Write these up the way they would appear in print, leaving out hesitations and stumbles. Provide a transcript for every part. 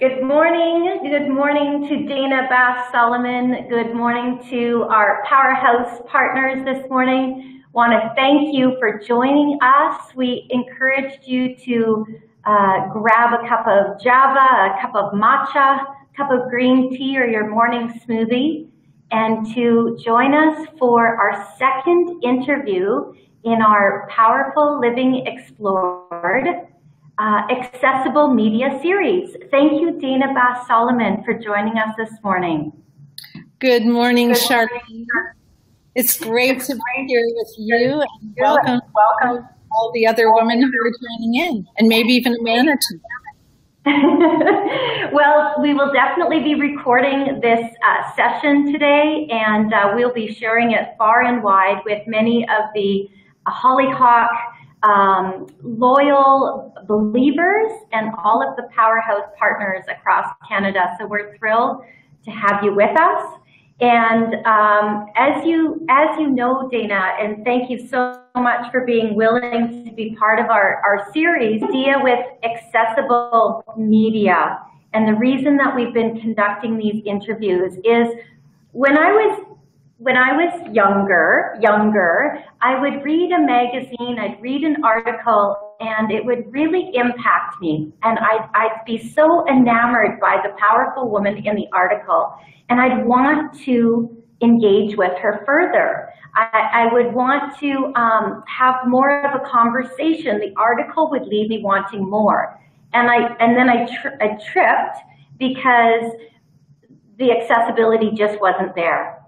Good morning. Good morning to Dana Bass Soloman. Good morning to our PowHERhouse partners this morning. Want to thank you for joining us. We encouraged you to grab a cup of java, a cup of matcha, a cup of green tea or your morning smoothie, and to join us for our second interview in our PowHERful Living Explored Accessible Media series. Thank you, Dana Bass Soloman, for joining us this morning. Good morning, Charlene. It's great to be here with you, and welcome all the other women who are joining in, and maybe even a man or two. Well, we will definitely be recording this session today, and we'll be sharing it far and wide with many of the Hollyhock loyal believers and all of the PowHERhouse partners across Canada. So we're thrilled to have you with us. And as you know, Dana, and thank you so much for being willing to be part of our series, idea with accessible media. And the reason that we've been conducting these interviews is when I was younger, I would read a magazine, I'd read an article, and it would really impact me. And I'd be so enamored by the powerful woman in the article, and I'd want to engage with her further. I would want to have more of a conversation. The article would leave me wanting more. And then I tripped because the accessibility just wasn't there.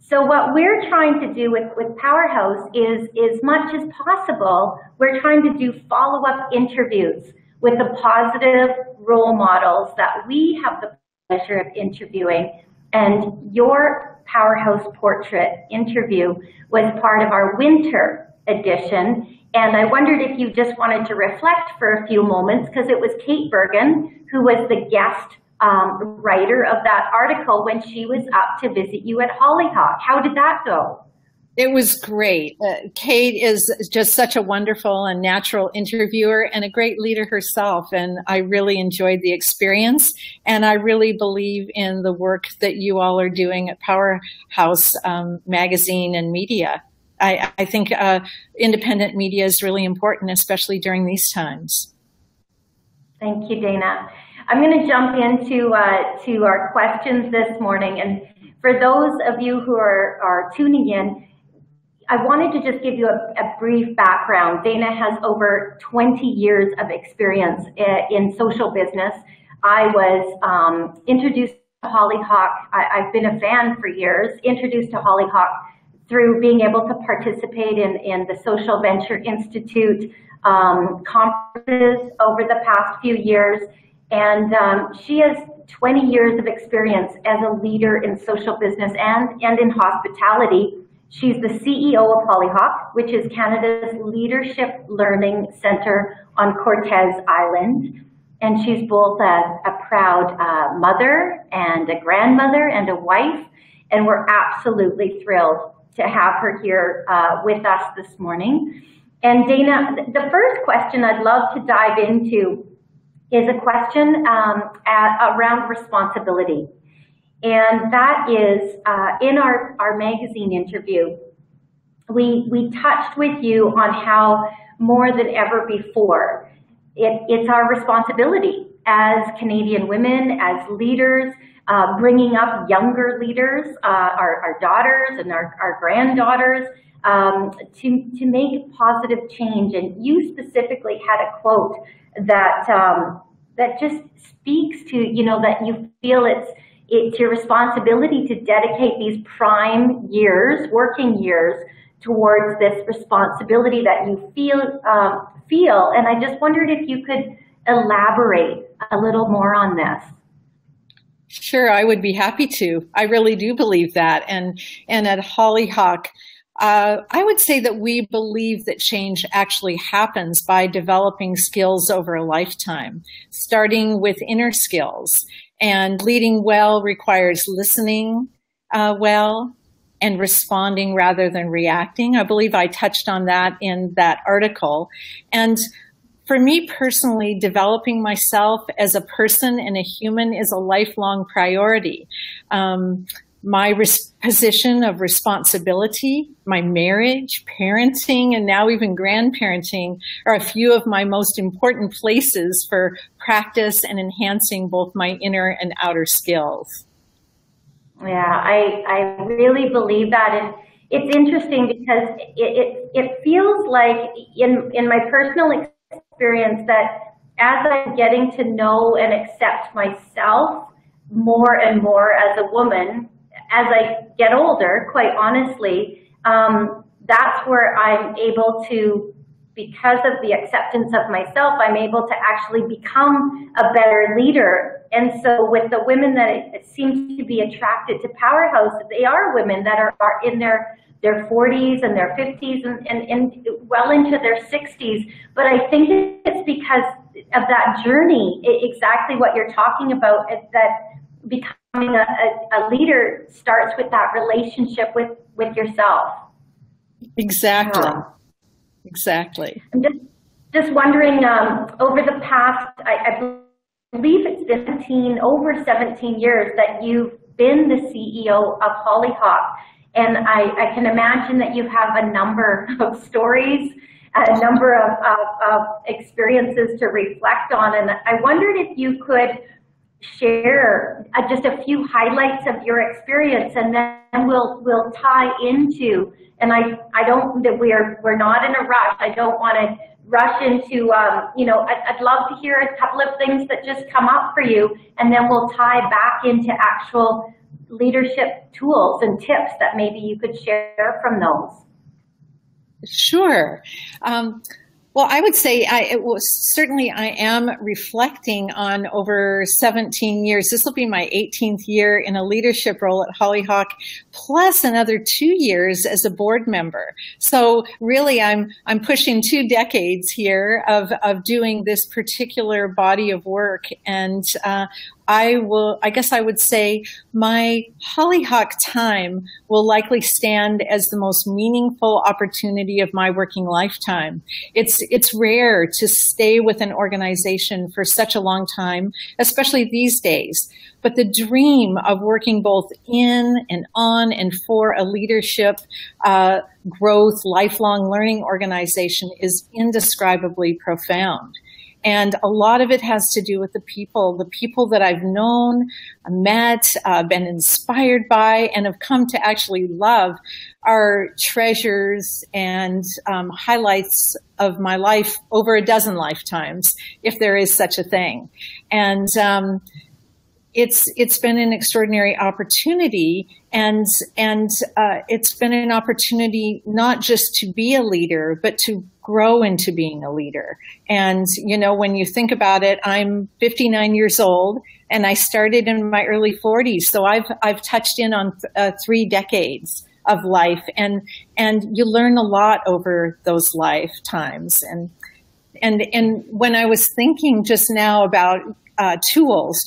So what we're trying to do with PowHERhouse is, as much as possible, we're trying to do follow-up interviews with the positive role models that we have the pleasure of interviewing. And your PowHERhouse portrait interview was part of our winter edition. And I wondered if you just wanted to reflect for a few moments, because it was Kate Bergen who was the guest writer of that article when she was up to visit you at Hollyhock. How did that go? It was great. Kate is just such a wonderful and natural interviewer and a great leader herself. And I really enjoyed the experience. And I really believe in the work that you all are doing at PowHERhouse magazine and media. I think independent media is really important, especially during these times. Thank you, Dana. I'm going to jump into to our questions this morning. And for those of you who are tuning in, I wanted to just give you a brief background. Dana has over 20 years of experience in social business. I was introduced to Hollyhock. I've been a fan for years, introduced to Hollyhock through being able to participate in the Social Venture Institute conferences over the past few years. And she has 20 years of experience as a leader in social business and in hospitality. She's the CEO of Hollyhock, which is Canada's leadership learning center on Cortes Island. And she's both a proud mother and a grandmother and a wife. And we're absolutely thrilled to have her here with us this morning. And Dana, the first question I'd love to dive into is a question around responsibility. And that is, in our magazine interview, we touched with you on how more than ever before, it's our responsibility as Canadian women, as leaders, bringing up younger leaders, our daughters and our granddaughters, to make positive change. And you specifically had a quote that just speaks to, you know, that you feel it's your responsibility to dedicate these prime years, working years, towards this responsibility that you feel. And I just wondered if you could elaborate a little more on this. Sure, I would be happy to. I really do believe that. And at Hollyhock, I would say that we believe that change actually happens by developing skills over a lifetime, starting with inner skills. And leading well requires listening well and responding rather than reacting. I believe I touched on that in that article. And for me personally, developing myself as a person and a human is a lifelong priority. My position of responsibility, my marriage, parenting, and now even grandparenting are a few of my most important places for practice and enhancing both my inner and outer skills. Yeah, I really believe that. And it's interesting because it feels like in my personal experience that as I'm getting to know and accept myself more and more as a woman, as I get older, quite honestly, that's where I'm able to, because of the acceptance of myself, I'm able to actually become a better leader. And so with the women that it seems to be attracted to PowHERhouse, they are women that are in their 40s and their 50s and well into their 60s. But I think it's because of that journey, exactly what you're talking about, that becoming a leader starts with that relationship with yourself. Exactly. Exactly. I'm just wondering, over the past, I believe it's been over 17 years that you've been the CEO of Hollyhock. And I can imagine that you have a number of stories, a number of experiences to reflect on. And I wondered if you could share just a few highlights of your experience, and then we'll tie into. And I don't that we're not in a rush. I don't want to rush into. I'd love to hear a couple of things that just come up for you, and then we'll tie back into actual leadership tools and tips that maybe you could share from those. Sure. Well, I would say certainly I am reflecting on over 17 years. This will be my 18th year in a leadership role at Hollyhock, plus another 2 years as a board member. So really, I'm pushing 2 decades here of doing this particular body of work, and I guess I would say my Hollyhock time will likely stand as the most meaningful opportunity of my working lifetime. It's rare to stay with an organization for such a long time, especially these days. But the dream of working both in and on and for a leadership, growth, lifelong learning organization is indescribably profound. And a lot of it has to do with the people that I've known, met, been inspired by, and have come to actually love are treasures and highlights of my life over a dozen lifetimes, if there is such a thing. And it's been an extraordinary opportunity, and it's been an opportunity not just to be a leader, but to grow into being a leader. And when you think about it, I'm 59 years old, and I started in my early 40s, so I've touched in on 3 decades of life, and you learn a lot over those lifetimes. And when I was thinking just now about tools,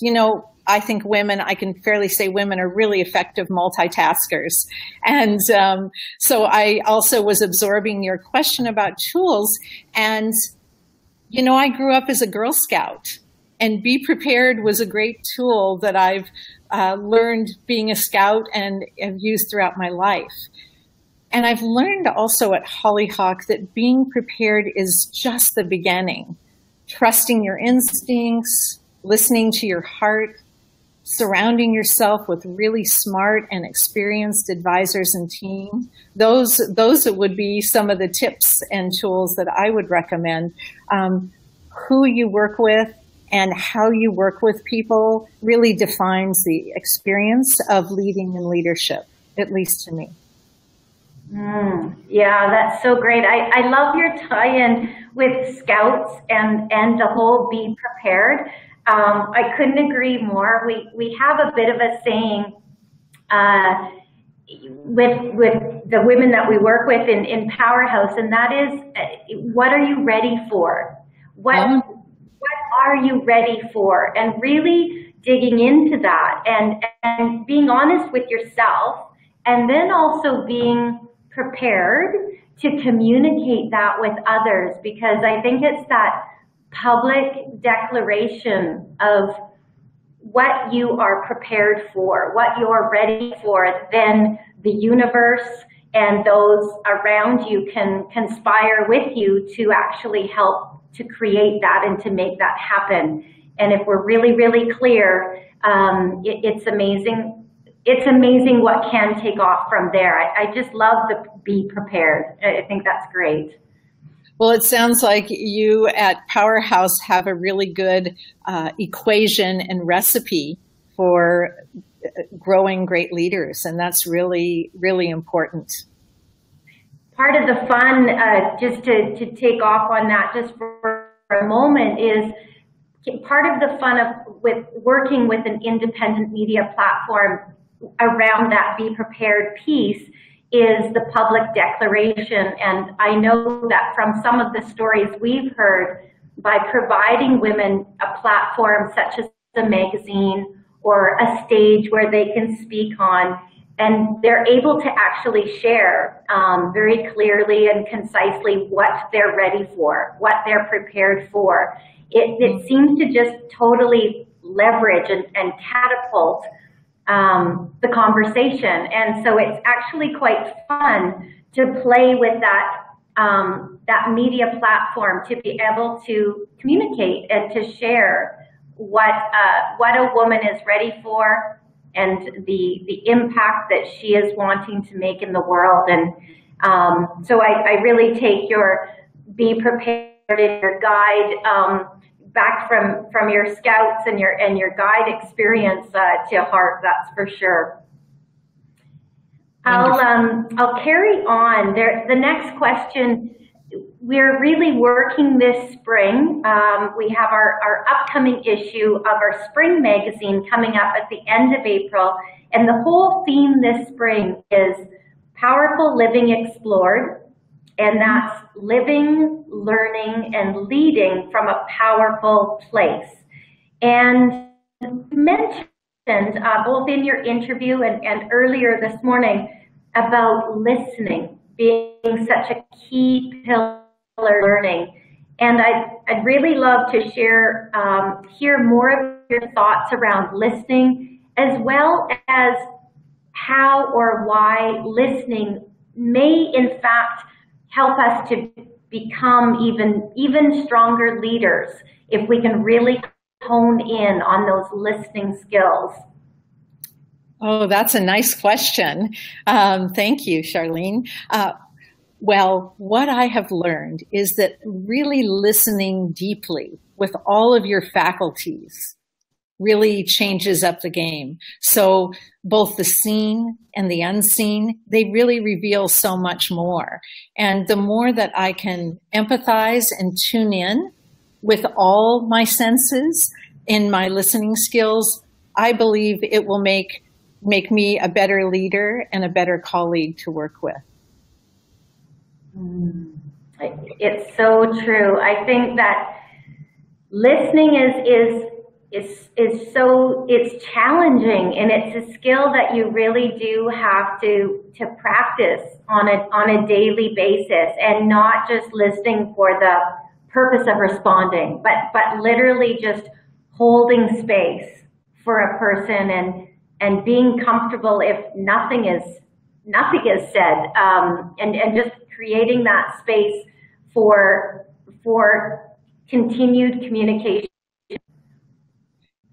I think I can fairly say women are really effective multitaskers. And so I also was absorbing your question about tools. And, I grew up as a Girl Scout, and Be Prepared was a great tool that I've learned being a scout and have used throughout my life. And I've learned also at Hollyhock that being prepared is just the beginning. Trusting your instincts, listening to your heart, surrounding yourself with really smart and experienced advisors and teams. Those would be some of the tips and tools that I would recommend. Who you work with and how you work with people really defines the experience of leading and leadership, at least to me. Yeah, that's so great. I love your tie-in with Scouts and the whole Be Prepared. I couldn't agree more. We have a bit of a saying with the women that we work with in PowHERhouse, and that is, what are you ready for? What are you ready for? And really digging into that and being honest with yourself, and then also being prepared to communicate that with others, because I think it's that public declaration of what you are prepared for, what you're ready for, then the universe and those around you can conspire with you to actually help to create that and to make that happen. And if we're really, really clear, it's amazing. It's amazing what can take off from there. I just love the be prepared. I think that's great. Well, it sounds like you at PowHERhouse have a really good equation and recipe for growing great leaders, and that's really, really important. Part of the fun, just to take off on that just for a moment, is part of the fun with working with an independent media platform around that be prepared piece is the public declaration. And I know that from some of the stories we've heard, by providing women a platform such as a magazine or a stage where they can speak on, and they're able to actually share very clearly and concisely what they're ready for, what they're prepared for. It seems to just totally leverage and catapult the conversation. And so it's actually quite fun to play with that media platform, to be able to communicate and to share what a woman is ready for and the impact that she is wanting to make in the world. And so I really take your be prepared in your guide back from your scouts and your guide experience to heart, that's for sure. I'll carry on. The next question, we're really working this spring. We have our upcoming issue of our spring magazine coming up at the end of April, and the whole theme this spring is Powerful Living Explored. And that's living, learning, and leading from a powerful place. And you mentioned both in your interview and earlier this morning about listening being such a key pillar of learning. And I'd really love to hear more of your thoughts around listening, as well as how or why listening may in fact help us to become even stronger leaders if we can really hone in on those listening skills. Oh, that's a nice question. Thank you, Charlene. Well, what I have learned is that really listening deeply with all of your faculties really changes up the game. So both the seen and the unseen, they really reveal so much more. And the more that I can empathize and tune in with all my senses in my listening skills, I believe it will make me a better leader and a better colleague to work with. It's so true. I think that listening it's challenging, and it's a skill that you really do have to practice on a daily basis, and not just listening for the purpose of responding, but literally just holding space for a person and being comfortable if nothing is said, and just creating that space for continued communication.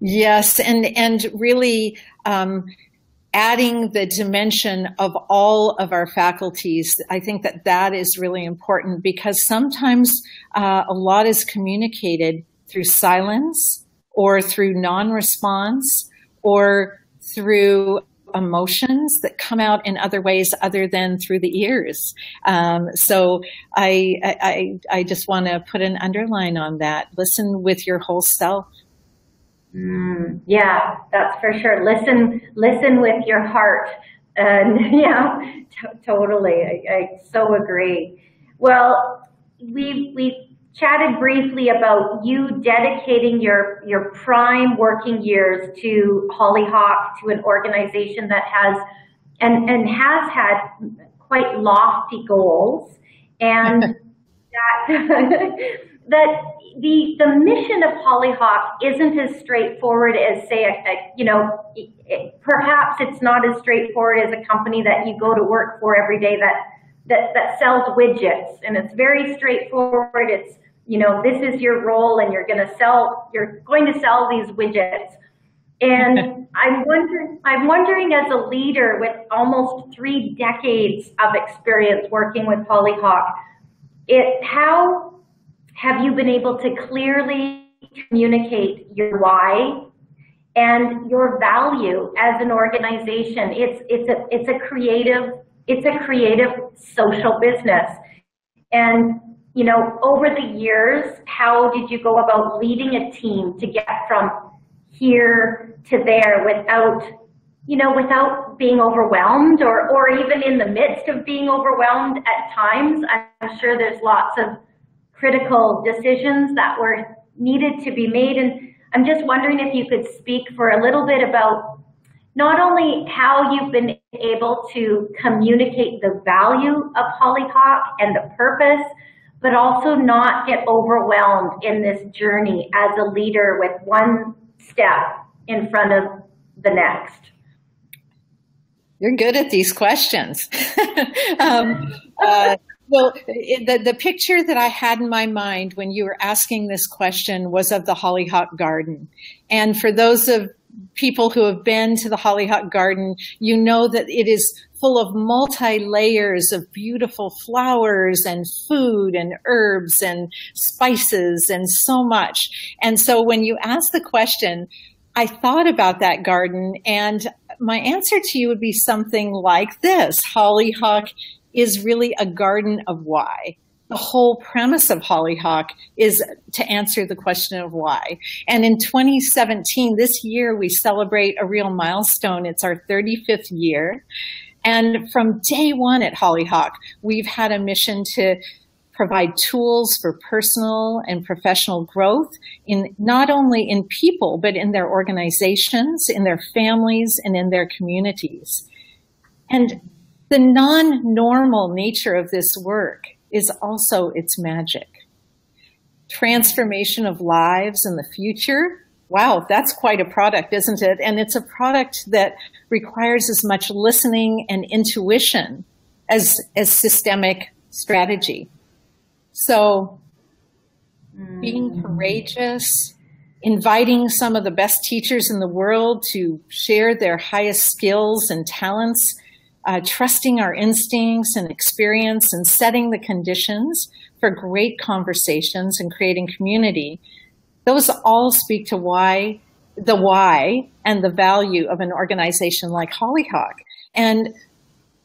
Yes, and really adding the dimension of all of our faculties. I think that is really important, because sometimes a lot is communicated through silence or through non-response or through emotions that come out in other ways other than through the ears. So I just want to put an underline on that. Listen with your whole self. Yeah, that's for sure. Listen with your heart. And yeah, totally. I so agree. Well, we've chatted briefly about you dedicating your prime working years to Hollyhock, to an organization that has and has had quite lofty goals, and that the mission of Hollyhock isn't as straightforward as, say, perhaps it's not as straightforward as a company that you go to work for every day that sells widgets, and it's very straightforward. It's, this is your role, and you're going to sell these widgets. And I'm wondering, as a leader with almost 3 decades of experience working with Hollyhock, how have you been able to clearly communicate your why and your value as an organization? It's a creative social business. And over the years, how did you go about leading a team to get from here to there without being overwhelmed, or even in the midst of being overwhelmed at times? I'm sure there's lots of critical decisions that were needed to be made. And I'm just wondering if you could speak for a little bit about not only how you've been able to communicate the value of Hollyhock and the purpose, but also not get overwhelmed in this journey as a leader with one step in front of the next. You're good at these questions. Well, the picture that I had in my mind when you were asking this question was of the Hollyhock Garden. And for those of people who have been to the Hollyhock Garden, you know that it is full of multi-layers of beautiful flowers and food and herbs and spices and so much. And so when you asked the question, I thought about that garden, and my answer to you would be something like this. Hollyhock is really a garden of why. The whole premise of Hollyhock is to answer the question of why. And in 2017, this year, we celebrate a real milestone. It's our 35th year. And from day one at Hollyhock, we've had a mission to provide tools for personal and professional growth in not only in people, but in their organizations, in their families, and in their communities. And the non-normal nature of this work is also its magic. Transformation of lives in the future. Wow, that's quite a product, isn't it? And it's a product that requires as much listening and intuition as systemic strategy. So being courageous, inviting some of the best teachers in the world to share their highest skills and talents, trusting our instincts and experience, and setting the conditions for great conversations and creating community. Those all speak to why and the value of an organization like Hollyhock. And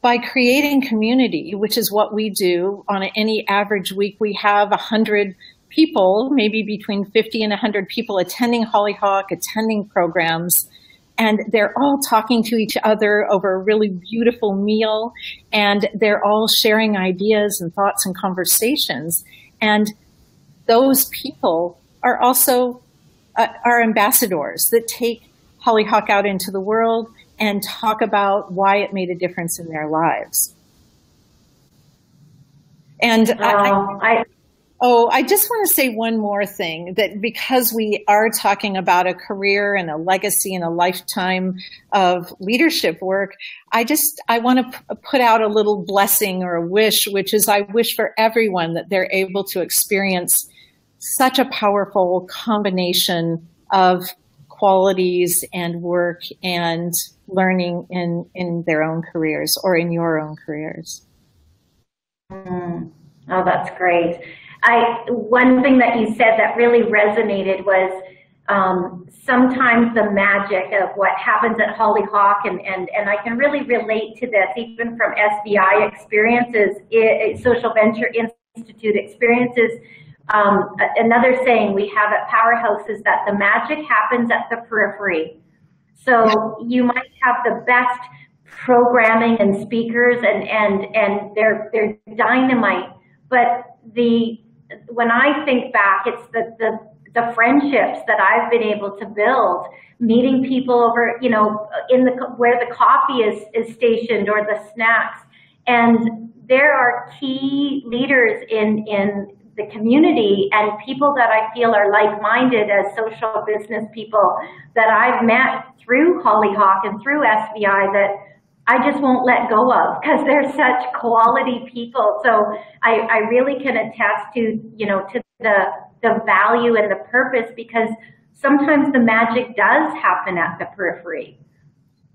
by creating community, which is what we do on any average week, we have 100 people, maybe between 50 and 100 people attending Hollyhock, attending programs, and they're all talking to each other over a really beautiful meal, and they're all sharing ideas and thoughts and conversations. And those people are also our ambassadors that take Hollyhock out into the world and talk about why it made a difference in their lives. And I just want to say one more thing, that because we are talking about a career and a legacy and a lifetime of leadership work, I want to put out a little blessing or a wish, which is I wish for everyone that they're able to experience such a powerful combination of qualities and work and learning in their own careers or in your own careers. Oh, that's great. One thing that you said that really resonated was sometimes the magic of what happens at Hollyhock, and I can really relate to this even from SVI experiences, Social Venture Institute experiences. Another saying we have at PowHERhouse is that the magic happens at the periphery. So you might have the best programming and speakers and they're dynamite, but when I think back, it's the friendships that I've been able to build, meeting people over, where the coffee is stationed or the snacks. And there are key leaders in the community and people that I feel are like-minded as social business people that I've met through Hollyhock and through SBI that I just won't let go of, because they're such quality people. So I really can attest to, to the value and the purpose, because sometimes the magic does happen at the periphery.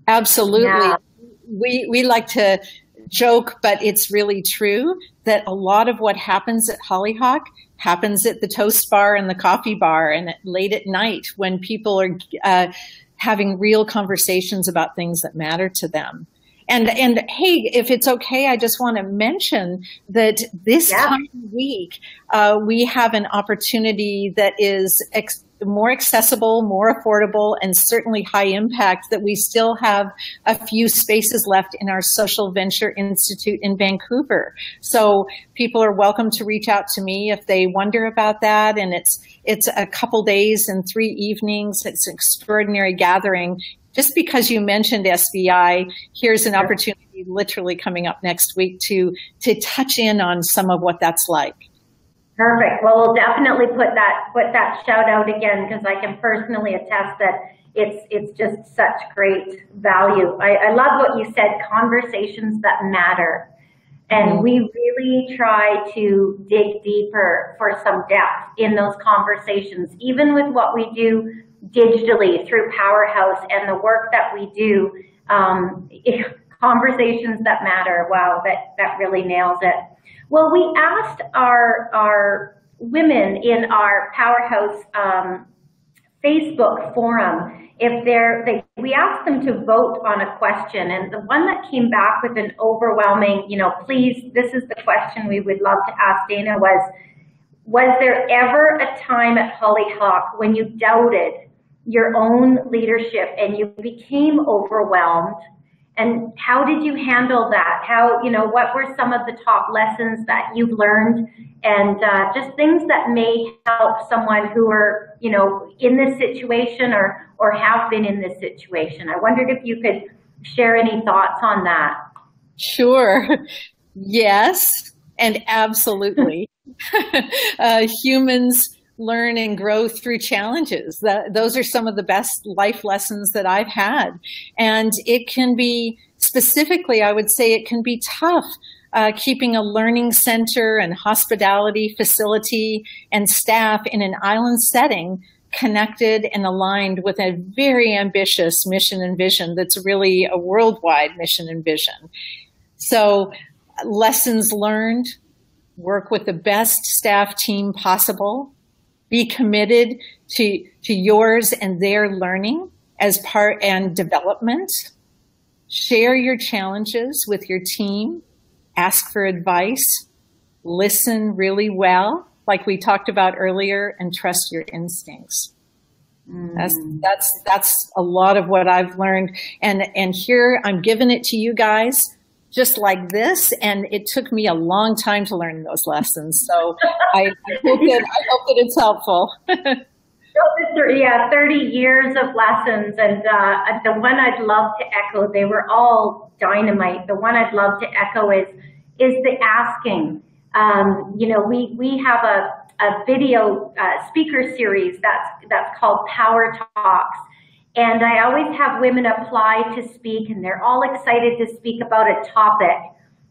Absolutely. Yeah. We like to joke, but it's really true that a lot of what happens at Hollyhock happens at the toast bar and the coffee bar and late at night when people are having real conversations about things that matter to them. And hey, if it's okay, I just want to mention that this coming week, we have an opportunity that is more accessible, more affordable, and certainly high impact, that we still have a few spaces left in our Social Venture Institute in Vancouver. So people are welcome to reach out to me if they wonder about that. And it's a couple days and 3 evenings. It's an extraordinary gathering. Just because you mentioned SBI, here's an opportunity literally coming up next week to touch in on some of what that's like. Perfect. Well, we'll definitely put that shout out again, because I can personally attest that it's just such great value. I love what you said, conversations that matter. And we really try to dig deeper for some depth in those conversations, even with what we do digitally through PowHERhouse and the work that we do. Conversations that matter. Wow, that really nails it. Well, we asked our women in our PowHERhouse Facebook forum we asked them to vote on a question, and the one that came back with an overwhelming, please, this is the question we would love to ask Dana, was there ever a time at Hollyhock when you doubted your own leadership and you became overwhelmed? And how did you handle that? What were some of the top lessons that you've learned, and just things that may help someone who are, in this situation or have been in this situation? I wondered if you could share any thoughts on that. Sure. Yes, and absolutely. Humans learn and grow through challenges. Those are some of the best life lessons that I've had. And it can be, specifically, I would say it can be tough keeping a learning center and hospitality facility and staff in an island setting connected and aligned with a very ambitious mission and vision that's really a worldwide mission and vision. So lessons learned: work with the best staff team possible, be committed to yours and their learning as part and development, share your challenges with your team, ask for advice, listen really well, like we talked about earlier, and trust your instincts. That's a lot of what I've learned. And here I'm giving it to you guys just like this, and it took me a long time to learn those lessons. So I hope that it's helpful. Yeah, 30 years of lessons, and the one I'd love to echo, they were all dynamite. The one I'd love to echo is the asking. We have a video speaker series that's called Power Talks. And I always have women apply to speak, and they're all excited to speak about a topic.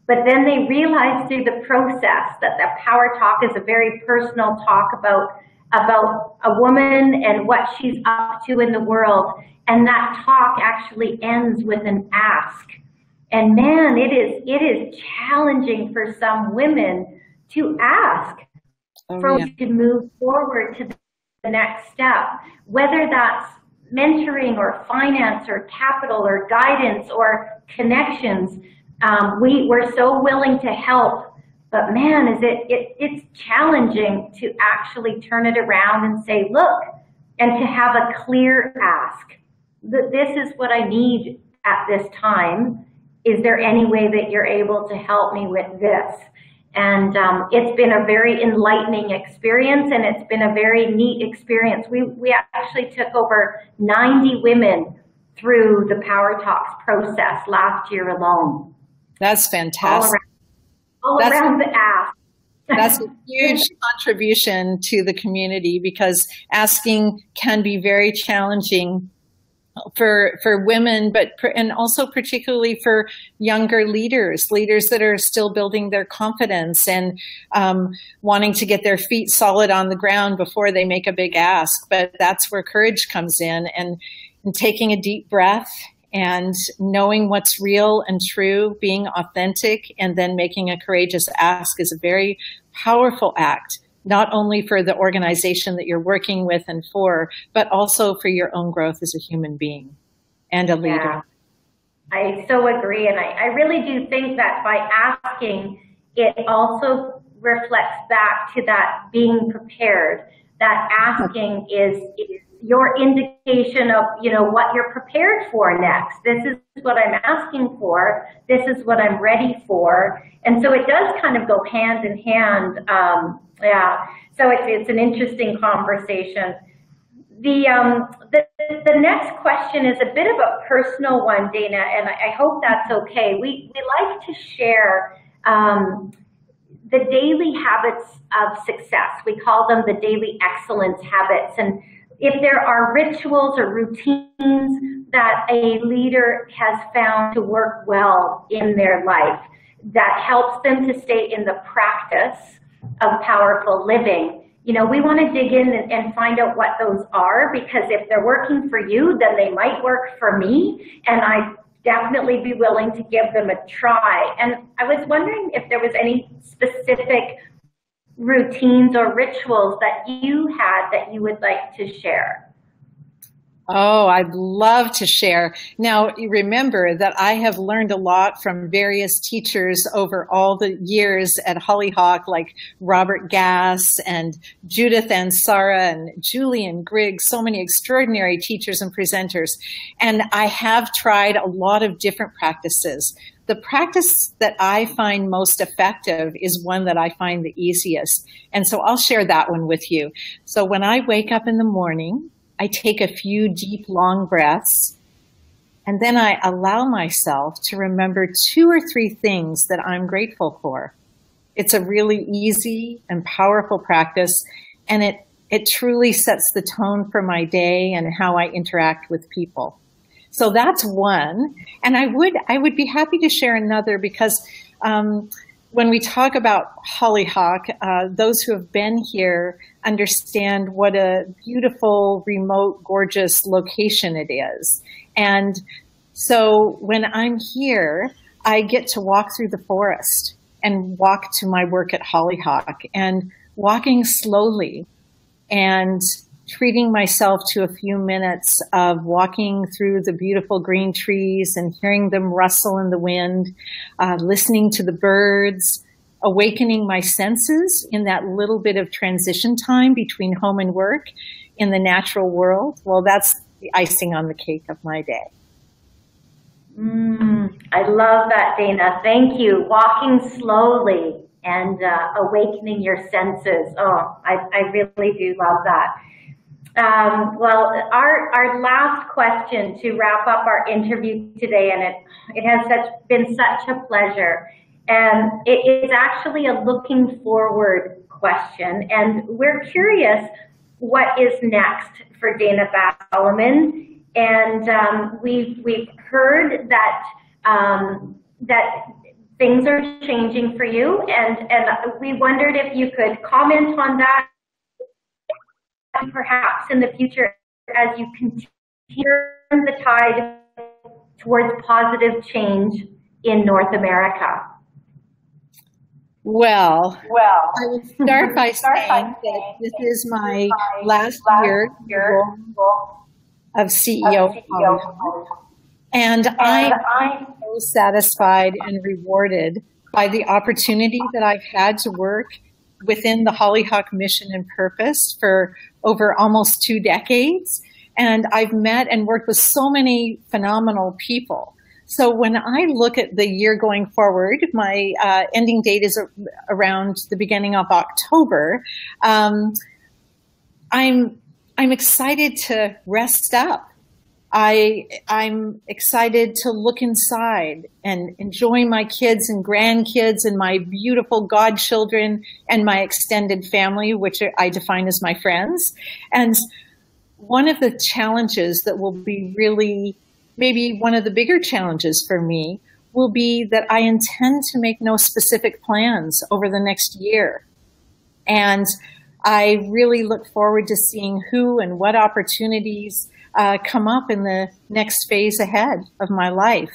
But then they realize through the process that the Power Talk is a very personal talk about a woman and what she's up to in the world. And that talk actually ends with an ask. And man, it is challenging for some women to ask to move forward to the next step, whether that's mentoring or finance or capital or guidance or connections. We're so willing to help, but man, it's challenging to actually turn it around and say, look, and to have a clear ask. This is what I need at this time. Is there any way that you're able to help me with this? And it's been a very enlightening experience, and it's been a very neat experience. We actually took over 90 women through the Power Talks process last year alone. That's fantastic. All around the ask. That's a huge contribution to the community, because asking can be very challenging for women, and also particularly for younger leaders that are still building their confidence and wanting to get their feet solid on the ground before they make a big ask. But that's where courage comes in, and taking a deep breath and knowing what's real and true, being authentic, and then making a courageous ask is a very powerful act, not only for the organization that you're working with and for, but also for your own growth as a human being and a leader. Yeah, I so agree. And I really do think that by asking, it also reflects back to that being prepared. That asking is your indication of, what you're prepared for next. This is what I'm asking for. This is what I'm ready for. And so it does kind of go hand in hand. Yeah. So it's an interesting conversation. The next question is a bit of a personal one, Dana, and I hope that's okay. We like to share the daily habits of success. We call them the daily excellence habits. And if there are rituals or routines that a leader has found to work well in their life that helps them to stay in the practice of powerful living, we want to dig in and find out what those are, because if they're working for you, then they might work for me, and I'd definitely be willing to give them a try. And I was wondering if there was any specific routines or rituals that you had that you would like to share. Oh, I'd love to share. Now, you remember that I have learned a lot from various teachers over all the years at Hollyhock, like Robert Gass and Judith and Sarah and Julian Griggs, so many extraordinary teachers and presenters. And I have tried a lot of different practices. The practice that I find most effective is one that I find the easiest. And so I'll share that one with you. So when I wake up in the morning, I take a few deep, long breaths, and then I allow myself to remember 2 or 3 things that I'm grateful for. It's a really easy and powerful practice, and it truly sets the tone for my day and how I interact with people. So that's one, and I would be happy to share another, because when we talk about Hollyhock, those who have been here understand what a beautiful, remote, gorgeous location it is. And so when I'm here, I get to walk through the forest and walk to my work at Hollyhock, and walking slowly and treating myself to a few minutes of walking through the beautiful green trees and hearing them rustle in the wind, listening to the birds, awakening my senses in that little bit of transition time between home and work in the natural world. Well, that's the icing on the cake of my day. I love that, Dana. Thank you. Walking slowly and awakening your senses. Oh, I really do love that. Well, our last question to wrap up our interview today, and it has been such a pleasure. And it is actually a looking forward question, and we're curious what is next for Dana Bass Soloman. And we've heard that that things are changing for you, and we wondered if you could comment on that, and perhaps in the future as you continue to turn the tide towards positive change in North America. Well, I would start by saying that this is my last year of CEO of PowHERful, and I'm so satisfied and rewarded by the opportunity that I've had to work within the Hollyhock mission and purpose for over almost 2 decades. And I've met and worked with so many phenomenal people. So when I look at the year going forward, my ending date is around the beginning of October. I'm excited to rest up I'm excited to look inside and enjoy my kids and grandkids and my beautiful godchildren and my extended family, which I define as my friends. And one of the challenges that will be really, maybe one of the bigger challenges for me, will be that I intend to make no specific plans over the next year. And I really look forward to seeing who and what opportunities come up in the next phase ahead of my life.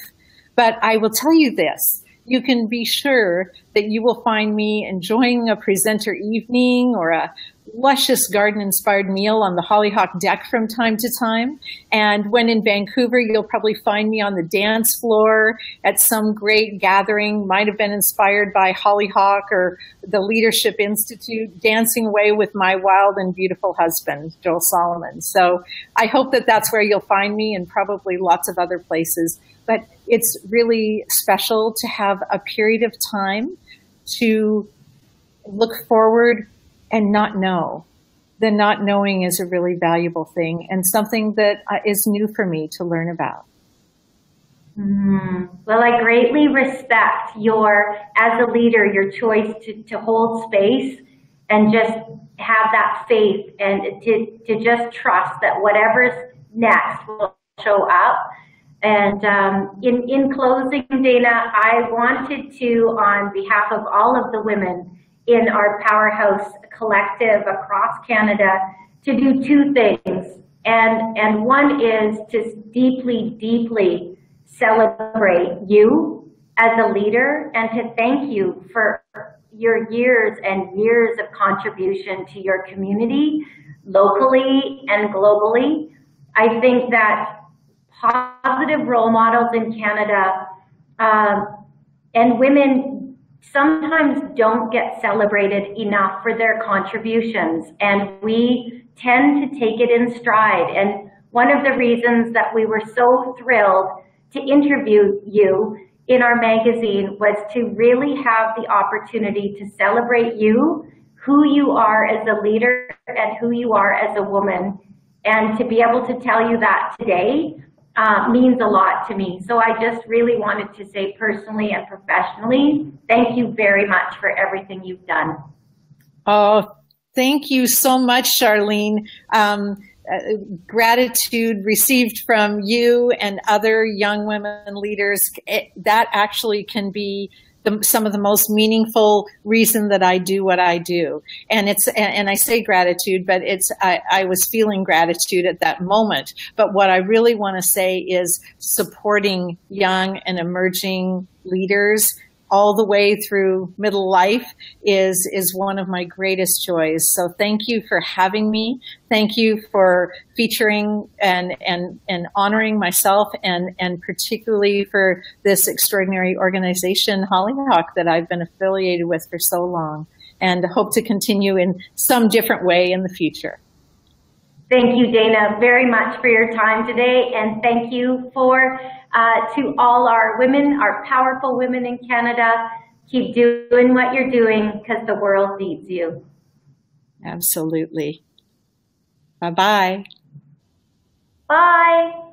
But I will tell you this, you can be sure that you will find me enjoying a presenter evening or a luscious garden-inspired meal on the Hollyhock deck from time to time. And when in Vancouver, you'll probably find me on the dance floor at some great gathering, might have been inspired by Hollyhock or the Leadership Institute, dancing away with my wild and beautiful husband, Joel Solomon. So I hope that that's where you'll find me, and probably lots of other places. But it's really special to have a period of time to look forward and not know. The not knowing is a really valuable thing, and something that is new for me to learn about. Well, I greatly respect as a leader, your choice to hold space and just have that faith and to just trust that whatever's next will show up. And in closing, Dana, I wanted to, on behalf of all of the women in our PowHERhouse collective across Canada, to do two things. And one is to deeply, deeply celebrate you as a leader, and to thank you for your years and years of contribution to your community, locally and globally. I think that positive role models in Canada and women sometimes don't get celebrated enough for their contributions, and we tend to take it in stride. And one of the reasons that we were so thrilled to interview you in our magazine was to really have the opportunity to celebrate you, who you are as a leader and who you are as a woman. And to be able to tell you that today means a lot to me. So I just really wanted to say personally and professionally, thank you very much for everything you've done. Oh, thank you so much, Charlene. Gratitude received from you and other young women leaders, that actually can be some of the most meaningful reason that I do what I do. And I say gratitude, but I was feeling gratitude at that moment. But what I really want to say is supporting young and emerging leaders all the way through middle life is one of my greatest joys. So thank you for having me. Thank you for featuring and honoring myself, and particularly for this extraordinary organization, Hollyhock, that I've been affiliated with for so long, and hope to continue in some different way in the future. Thank you, Dana, very much for your time today, and thank you to all our women, our powerful women in Canada. Keep doing what you're doing, because the world needs you. Absolutely. Bye-bye. Bye.